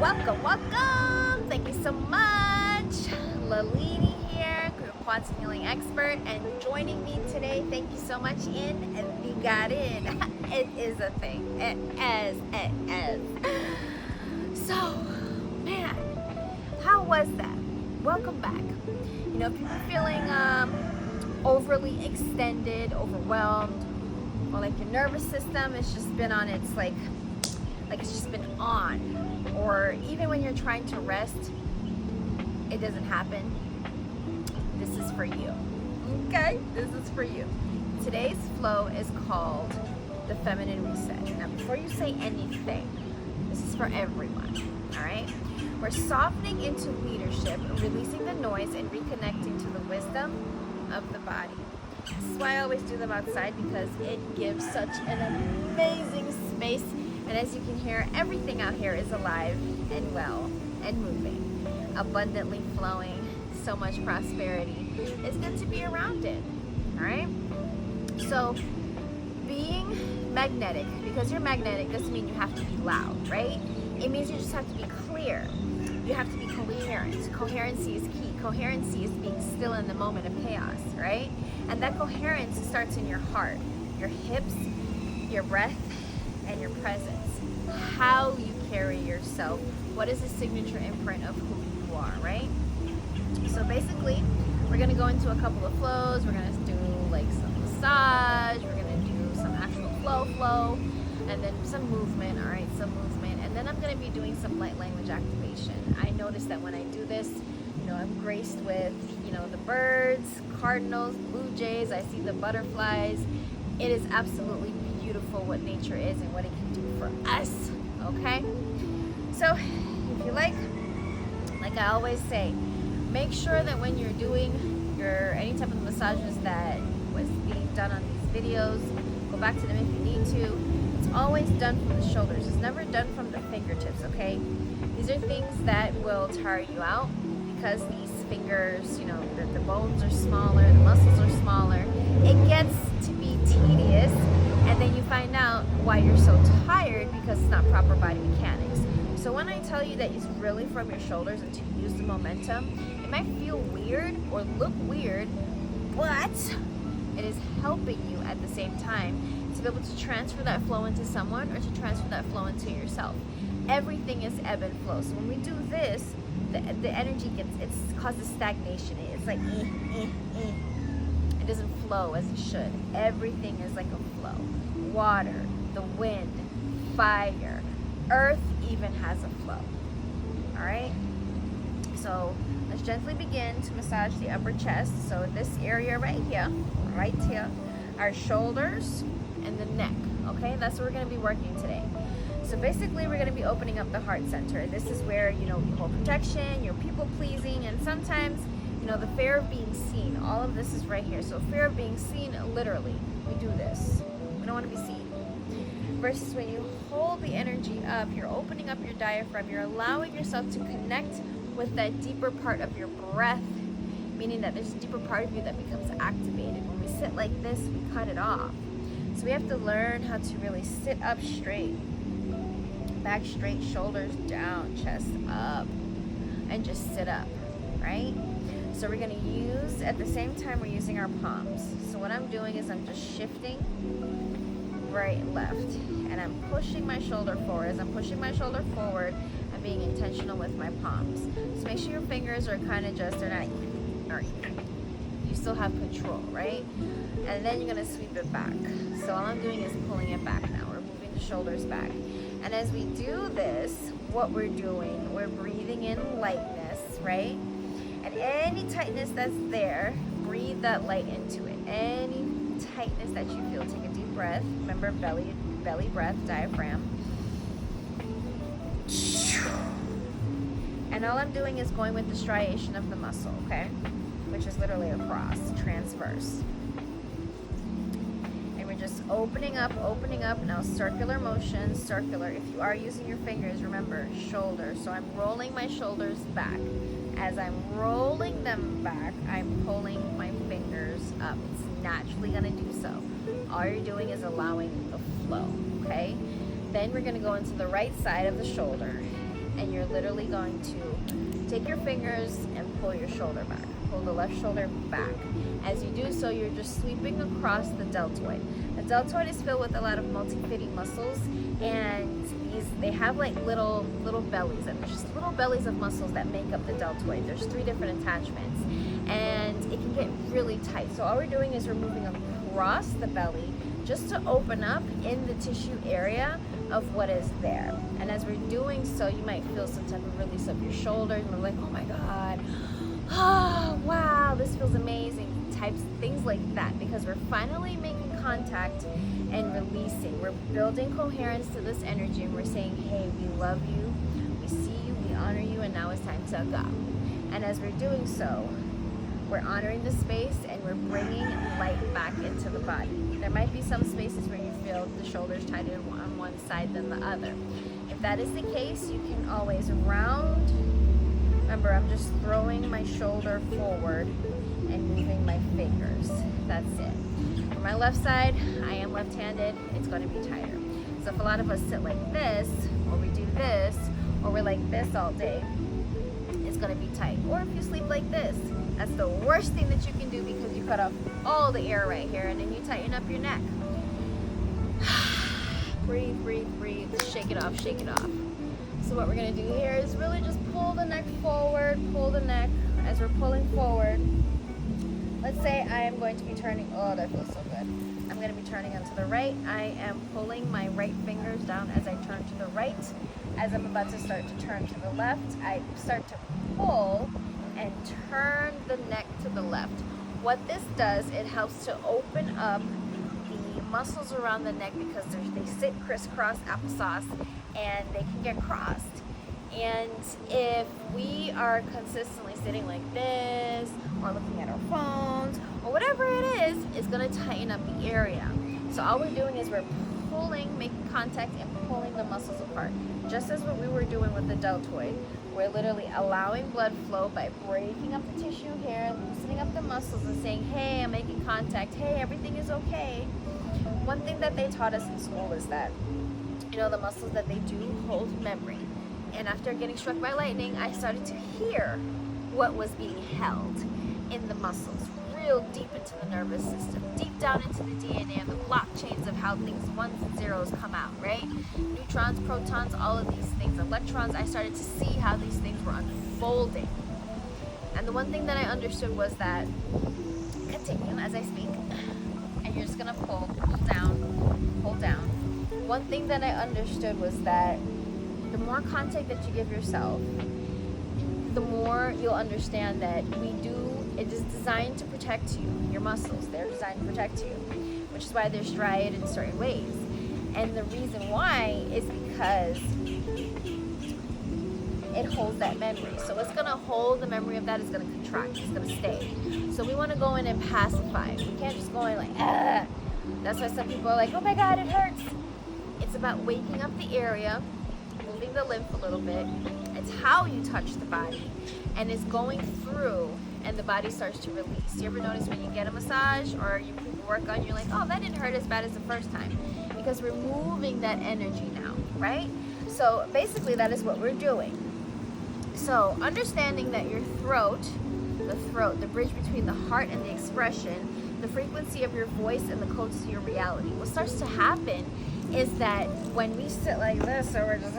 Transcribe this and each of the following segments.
Welcome. Thank you so much. Lalini here, quantum healing expert, and joining me today, thank you so much, in the garden. It is a thing. It is. So, man, how was that? Welcome back. You know, if you're feeling overly extended, overwhelmed, or like your nervous system has just been on its like it's just been on, or even when you're trying to rest, it doesn't happen, this is for you. Okay, this is for you. Today's flow is called the feminine reset. Now, before you say anything, this is for everyone. All right, we're softening into leadership, releasing the noise, and reconnecting to the wisdom of the body. This is why I always do them outside, because it gives such an amazing space. And as you can hear, everything out here is alive and well and moving, abundantly flowing, so much prosperity. It's good to be around it, all right? So being magnetic, because you're magnetic, doesn't mean you have to be loud, right? It means you just have to be clear. You have to be coherent. Coherency is key. Coherency is being still in the moment of chaos, right? And that coherence starts in your heart, your hips, your breath, and your presence. How you carry yourself. What is the signature imprint of who you are, right? So basically, we're going to go into a couple of flows. We're going to do like some massage. We're going to do some actual flow, and then some movement, all right? Some movement. And then I'm going to be doing some light language activation. I notice that when I do this, you know, I'm graced with, you know, the birds, cardinals, blue jays. I see the butterflies. It is absolutely beautiful what nature is and what it can do for us, okay? So if you like I always say, make sure that when you're doing any type of massages that was being done on these videos, go back to them if you need to. It's always done from the shoulders. It's never done from the fingertips, okay? These are things that will tire you out, because these fingers, you know, the bones are smaller, the muscles are smaller. It gets to be tedious, and then you find out why you're so tired, because it's not proper body mechanics. So when I tell you that it's really from your shoulders and to use the momentum, it might feel weird or look weird, but it is helping you at the same time to be able to transfer that flow into someone, or to transfer that flow into yourself. Everything is ebb and flow. So when we do this, the energy causes stagnation. It's like it doesn't flow as it should. Everything is like a flow. Water, the wind, fire, earth even has a flow. All right? So let's gently begin to massage the upper chest. So this area right here, our shoulders and the neck. Okay? That's what we're going to be working today. So basically, we're going to be opening up the heart center. This is where, you know, you hold protection, you're people pleasing, and sometimes, you know, the fear of being seen. All of this is right here. So fear of being seen, literally, we do this. We don't want to be seen. Versus when you hold the energy up, you're opening up your diaphragm, you're allowing yourself to connect with that deeper part of your breath, meaning that there's a deeper part of you that becomes activated. When we sit like this, we cut it off. So we have to learn how to really sit up straight. Back straight, shoulders down, chest up, and just sit up, right? So we're going to use, at the same time, we're using our palms. So what I'm doing is I'm just shifting right, left, and I'm pushing my shoulder forward. As I'm pushing my shoulder forward, I'm being intentional with my palms. So make sure your fingers are kind of just, they're not even. You still have control, right? And then you're going to sweep it back. So all I'm doing is pulling it back now. We're moving the shoulders back. And as we do this, what we're doing, we're breathing in lightness, right? And any tightness that's there, breathe that light into it. Any tightness that you feel, take a deep breath. Remember, belly breath, diaphragm. And all I'm doing is going with the striation of the muscle, okay? Which is literally across, transverse. Just opening up, now circular motion, circular. If you are using your fingers, remember, shoulder. So I'm rolling my shoulders back. As I'm rolling them back, I'm pulling my fingers up. It's naturally going to do so. All you're doing is allowing the flow, okay? Then we're going to go into the right side of the shoulder. and you're literally going to take your fingers and pull your shoulder back. Pull the left shoulder back. As you do so, you're just sweeping across the deltoid. The deltoid is filled with a lot of multi-fitting muscles, and they have like little bellies, and there's just little bellies of muscles that make up the deltoid. There's 3 different attachments, and it can get really tight. So all we're doing is we're moving across the belly just to open up in the tissue area of what is there. And as we're doing so, you might feel some type of release of your shoulders, and we're like, oh my God, oh wow, this feels amazing, things like that, because we're finally making contact and releasing. We're building coherence to this energy, and we're saying, hey, we love you, we see you, we honor you, and now it's time to go. And as we're doing so, we're honoring the space, and we're bringing light back into the body. There might be some spaces where you feel the shoulders tighter on one side than the other. If that is the case, you can always round. Remember, I'm just throwing my shoulder forward and moving my fingers. That's it. For my left side, I am left-handed, it's going to be tighter. So if a lot of us sit like this, or we do this, or we're like this all day, it's going to be tight. Or if you sleep like this, that's the worst thing that you can do, because you cut off all the air right here, and then you tighten up your neck. Breathe, breathe, breathe. Shake it off, shake it off. So what we're going to do here is really just pull the neck forward, pull the neck. As we're pulling forward, let's say I am going to be turning, oh, that feels so good. I'm going to be turning onto the right. I am pulling my right fingers down as I turn to the right. As I'm about to start to turn to the left, I start to pull and turn the neck to the left. What this does, it helps to open up the muscles around the neck, because they sit crisscross applesauce and they can get crossed. And if we are consistently sitting like this, or looking at our phones, or whatever it is, it's going to tighten up the area. So all we're doing is we're pulling, making contact, and pulling the muscles apart. Just as what we were doing with the deltoid, we're literally allowing blood flow by breaking up the tissue here, loosening up the muscles, and saying, hey, I'm making contact, hey, everything is okay. One thing that they taught us in school is that, the muscles that they do hold memory. And after getting struck by lightning, I started to hear what was being held in the muscles, real deep into the nervous system, deep down into the DNA and the blockchains of how things, ones and zeros, come out, right? Neutrons, protons, all of these things, electrons. I started to see how these things were unfolding. And the one thing that I understood was that, continue as I speak, and you're just gonna pull down, pull down. One thing that I understood was that the more contact that you give yourself, the more you'll understand that it is designed to protect you, your muscles. They're designed to protect you, which is why they're striated in certain ways. And the reason why is because it holds that memory. So what's going to hold the memory of that is going to contract. It's going to stay. So we want to go in and pacify. We can't just go in like, ah. That's why some people are like, oh my God, it hurts. It's about waking up the area, moving the lymph a little bit. It's how you touch the body, and it's going through, and the body starts to release. You ever notice when you get a massage or you work on, you're like, oh, that didn't hurt as bad as the first time, because we're moving that energy now, right? So basically that is what we're doing. So understanding that your throat, the bridge between the heart and the expression, the frequency of your voice and the codes to your reality. What starts to happen is that when we sit like this, or we're just,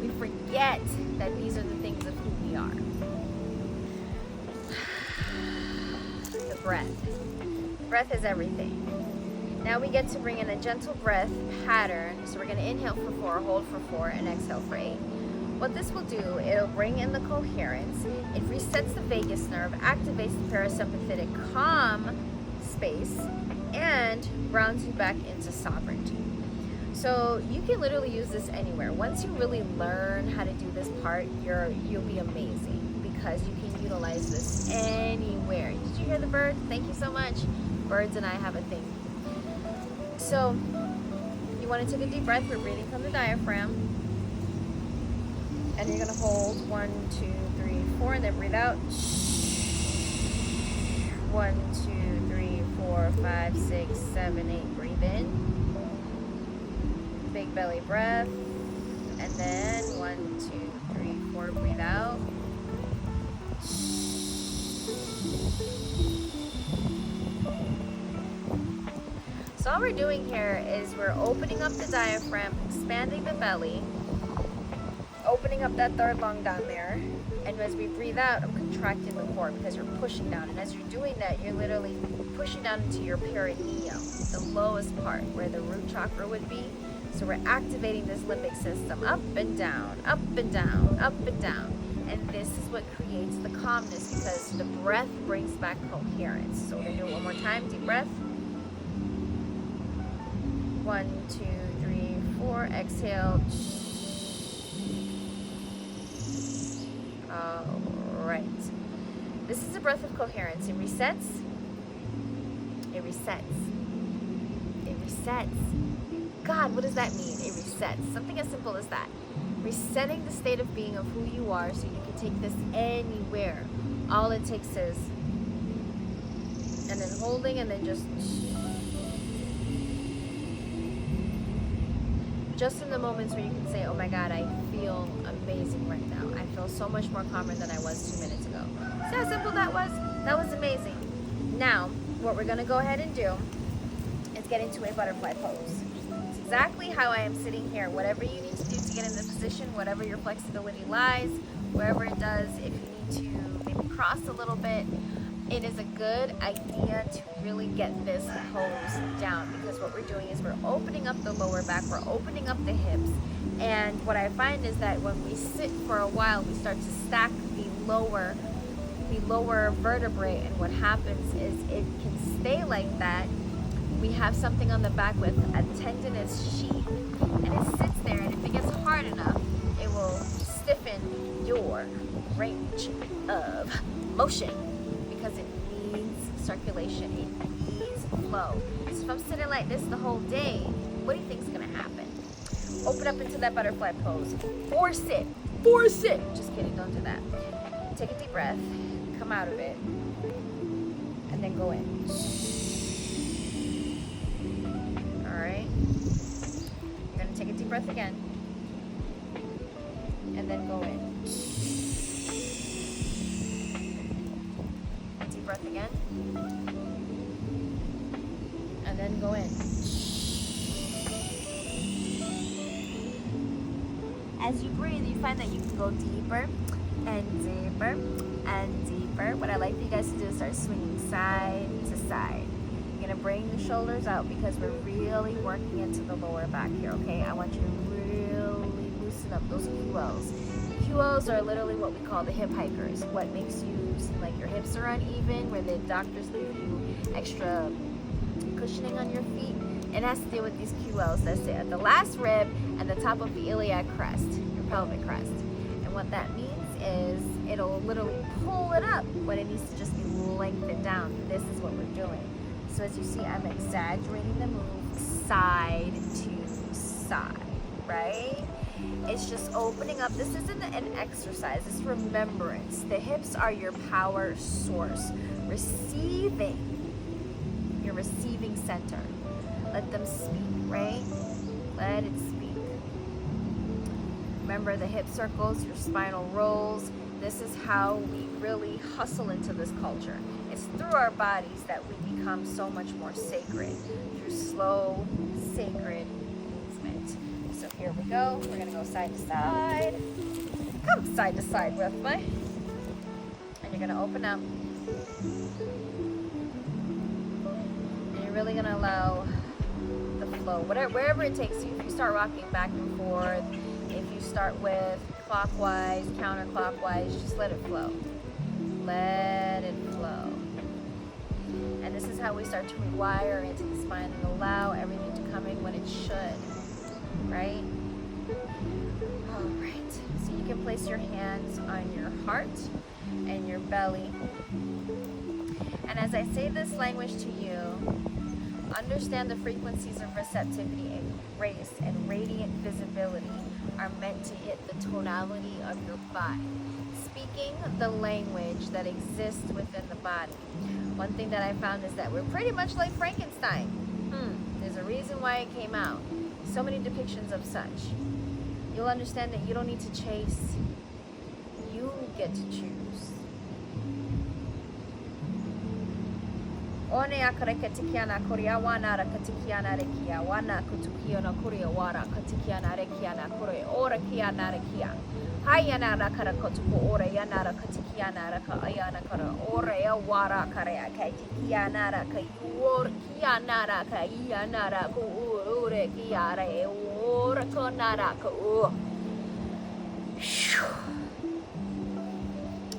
we forget that these are the things of who we are. The breath. Breath is everything. Now we get to bring in a gentle breath pattern. So we're going to inhale for 4, hold for 4, and exhale for 8. What this will do, it'll bring in the coherence. It resets the vagus nerve, activates the parasympathetic calm space, and grounds you back into sovereignty. So you can literally use this anywhere. Once you really learn how to do this part, you'll be amazing, because you can utilize this anywhere. Did you hear the bird? Thank you so much. Birds and I have a thing. So you want to take a deep breath. We're breathing from the diaphragm. And you're going to hold 1, 2, 3, 4, and then breathe out. 1, 2, 3, 4, 5, 6, 7, 8. Breathe in. Big belly breath. And then 1, 2, So all we're doing here is we're opening up the diaphragm, expanding the belly, opening up that third lung down there. And as we breathe out, I'm contracting the core because you're pushing down. And as you're doing that, you're literally pushing down into your perineum, the lowest part where the root chakra would be. So we're activating this limbic system up and down, up and down, up and down. And this is what creates the calmness because the breath brings back coherence. So we're going to do it one more time. Deep breath. 1, 2, 3, 4. Exhale. All right. This is a breath of coherence. It resets. It resets. It resets. God, what does that mean? It resets. Something as simple as that. Resetting the state of being of who you are so you can take this anywhere. All it takes is, and then holding, and then just in the moments where you can say, oh my God, I feel amazing right now. I feel so much more calmer than I was 2 minutes ago. See how simple that was? That was amazing. Now, what we're going to go ahead and do is get into a butterfly pose. It's exactly how I am sitting here. Whatever you need to do to get in this position, whatever your flexibility lies, wherever it does, if you need to maybe cross a little bit, it is a good idea to really get this pose down because what we're doing is we're opening up the lower back, we're opening up the hips, and what I find is that when we sit for a while, we start to stack the lower vertebrae, and what happens is it can stay like that. We have something on the back with a tendinous sheath, and it sits there, and if it gets hard enough, it will stiffen your range of motion. Because it needs circulation, it needs flow. So if I'm sitting like this the whole day, what do you think is going to happen? Open up into that butterfly pose. Force it. Force it. Just kidding, don't do that. Take a deep breath, come out of it, and then go in. All right. You're going to take a deep breath again, and then go in. Breath again, and then go in. As you breathe, you find that you can go deeper and deeper and deeper. What I like for you guys to do is start swinging side to side. You're gonna bring the shoulders out because we're really working into the lower back here, okay? I want you to really loosen up those QLs. QLs are literally what we call the hip hikers. What makes you seem like your hips are uneven, where the doctors give you extra cushioning on your feet. It has to do with these QLs that sit at the last rib and the top of the iliac crest, your pelvic crest. And what that means is it'll literally pull it up when it needs to just be lengthened down. This is what we're doing. So as you see, I'm exaggerating the move side to side, right? It's just opening up. This isn't an exercise, it's remembrance. The hips are your power source. Receiving, your receiving center. Let them speak, right? Let it speak. Remember the hip circles, your spinal rolls. This is how we really hustle into this culture. It's through our bodies that we become so much more sacred. Through slow, sacred movement. So here we go. We're gonna go side to side. Come side to side with me. And you're gonna open up. And you're really gonna allow the flow, wherever it takes you. If you start rocking back and forth, if you start with clockwise, counterclockwise, just let it flow. Let it flow. And this is how we start to rewire into the spine and allow everything to come in when it should. Right? All right. So you can place your hands on your heart and your belly. And as I say this language to you, understand the frequencies of receptivity and grace and radiant visibility are meant to hit the tonality of your body. Speaking the language that exists within the body. One thing that I found is that we're pretty much like Frankenstein. There's a reason why it came out. So many depictions of such. You'll understand that you don't need to chase. You get to choose. One akara katikiana koreawana ra katikiana rekia wana kutukiana koreawara katikiana rekiana kore ora kiana rekia. Hayana ra kara kotuko ora yana ra katikiana ra ka ayana kara ora ya wara kare katikiana ra ka yor kiana ra ka yana ra ko ore kiara e ora konara ka o.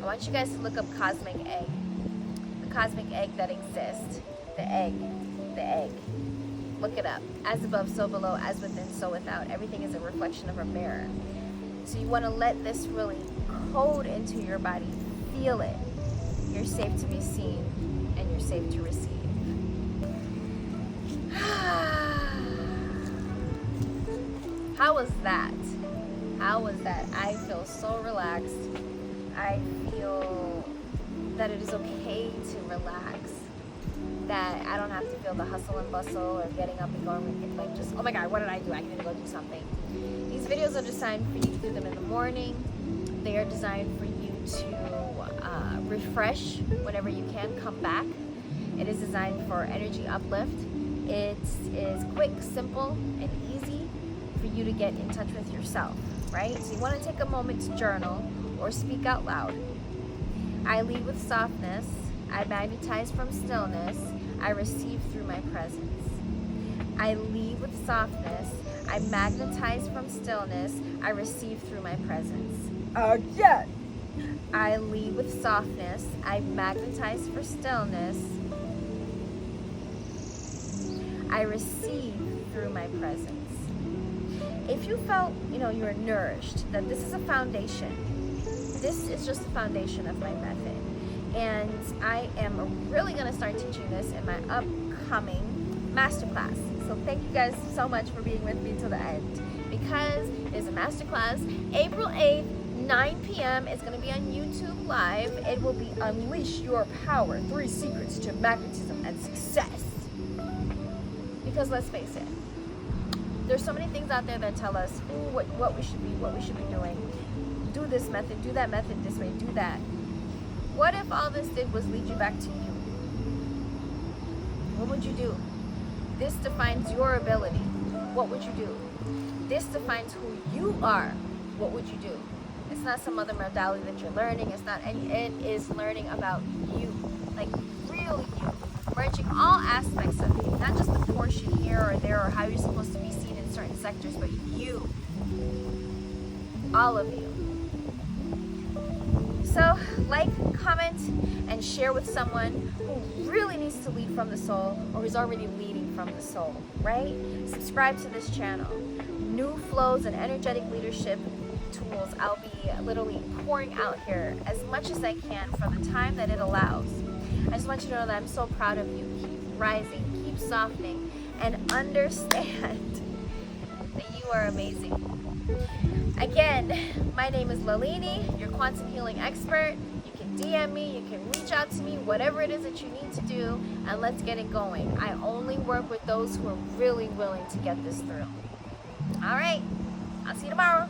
I want you guys to look up cosmic egg. The cosmic egg that exists. The egg. Look it up. As above, so below, as within, so without. Everything is a reflection of a mirror. So you want to let this really code into your body. Feel it. You're safe to be seen and you're safe to receive. How was that? I feel so relaxed. I feel that it is okay to relax. That I don't have to feel the hustle and bustle or getting up and going like just, oh my God, what did I do? I need to go do something. These videos are designed for you to do them in the morning. They are designed for you to refresh whenever you can, come back. It is designed for energy uplift. It is quick, simple, and easy for you to get in touch with yourself, right? So you want to take a moment to journal or speak out loud. I lead with softness. I magnetize from stillness. I receive through my presence. I lead with softness. I magnetize from stillness. I receive through my presence. Again. I lead with softness. I magnetize for stillness. I receive through my presence. If you felt, you're nourished, that this is a foundation. This is just the foundation of my method. And I am really going to start teaching this in my upcoming masterclass. So thank you guys so much for being with me till the end. Because there's a masterclass April 8th, 9 p.m. It's going to be on YouTube Live. It will be Unleash Your Power, 3 Secrets to Magnetism and Success. Because let's face it, there's so many things out there that tell us what we should be doing. Do this method, do that method this way, do that. What if all this did was lead you back to you? What would you do? This defines your ability. What would you do? This defines who you are. What would you do? It's not some other modality that you're learning. It is learning about you. Like real you. Merging all aspects of you. Not just the portion here or there or how you're supposed to be seen in certain sectors, but you. All of you. So, like, comment, and share with someone who really needs to lead from the soul or who's already leading from the soul, right? Subscribe to this channel. New flows and energetic leadership tools I'll be literally pouring out here as much as I can for the time that it allows. I just want you to know that I'm so proud of you. Keep rising, keep softening, and understand that you are amazing. Again, my name is Lalini, your quantum healing expert. You can DM me, you can reach out to me, whatever it is that you need to do, and let's get it going. I only work with those who are really willing to get this through. All right, I'll see you tomorrow.